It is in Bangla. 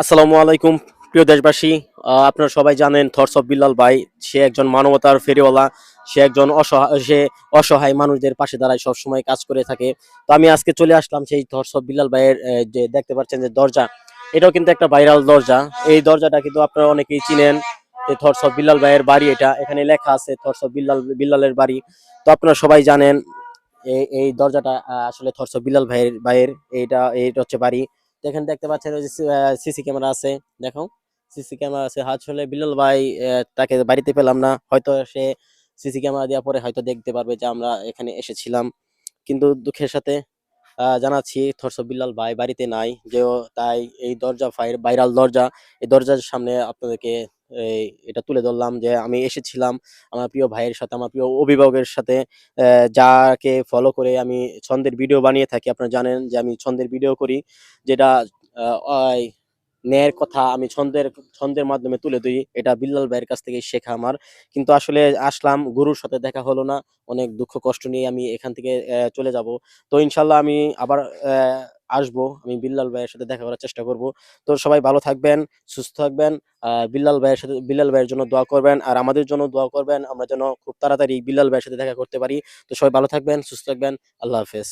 আসসালামু আলাইকুম প্রিয় দেশবাসী। আপনারা সবাই জানেন থটস অফ বিল্লাল ভাই। সে একজন মানবতার ফেরিওয়ালা। সে একজন অসহায় মানুষদের পাশে দাঁড়ায়, সবসময় কাজ করে থাকে। তো আমি আজকে চলে আসলাম সেই থটস অফ বিল্লাল ভাইয়ের যে দেখতে পাচ্ছেন যে দরজা, এটাও কিন্তু একটা ভাইরাল দরজা। এই দরজাটা কিন্তু আপনারা অনেকেই চিনেন। যে থটস অফ বিল্লাল ভাইয়ের বাড়ি, এটা এখানে লেখা আছে থটস অফ বিল্লালের বাড়ি। তো আপনারা সবাই জানেন এই দরজাটা আসলে থটস অফ বিল্লাল ভাইয়ের এইটা হচ্ছে বাড়ি। তো এখানে দেখতে পাচ্ছেন ওই যে সিসি ক্যামেরা আছে। দেখো, সিসি ক্যামেরা আছে। আসলে বিল্লাল ভাই তাকে বাড়িতে পেলাম না, হয়তো সে সিসি ক্যামেরা দেওয়ার পরে হয়তো দেখতে পারবে যে আমরা এখানে এসেছিলাম। কিন্তু দুঃখের সাথে জানাচ্ছি থটস অফ বিল্লাল ভাই বাড়িতে নাই যে। তাই এই দরজা ভাইরাল দরজা, এই দরজার সামনে আপনাদেরকে এই এটা তুলে ধরলাম যে আমি এসেছিলাম আমার প্রিয় ভাইয়ের সাথে, আমার প্রিয় অভিভাবকের সাথে, যাকে ফলো করে আমি ছন্দের ভিডিও বানিয়ে থাকি। আপনারা জানেন যে আমি ছন্দের ভিডিও করি, যেটা ওই ন্যায়ের কথা আমি ছন্দের মাধ্যমে তুলে ধরি। এটা বিল্লাল ভাইয়ের কাছ থেকে শেখা আমার। কিন্তু আসলে আসলাম, গুরুর সাথে দেখা হলো না। অনেক দুঃখ কষ্ট নিয়ে আমি এখান থেকে চলে যাব। তো ইনশাল্লাহ আমি আবার আসবো। আমি বিল্লাল ভাইয়ের সাথে দেখা করার চেষ্টা করব। তো সবাই ভালো থাকবেন, সুস্থ থাকবেন। বিল্লাল ভাইয়ের জন্য দোয়া করবেন, আর আমাদের জন্য দোয়া করবেন, আমরা যেন খুব তাড়াতাড়ি বিল্লাল ভাইয়ের সাথে দেখা করতে পারি। তো সবাই ভালো থাকবেন, সুস্থ থাকবেন। আল্লাহ হাফেজ।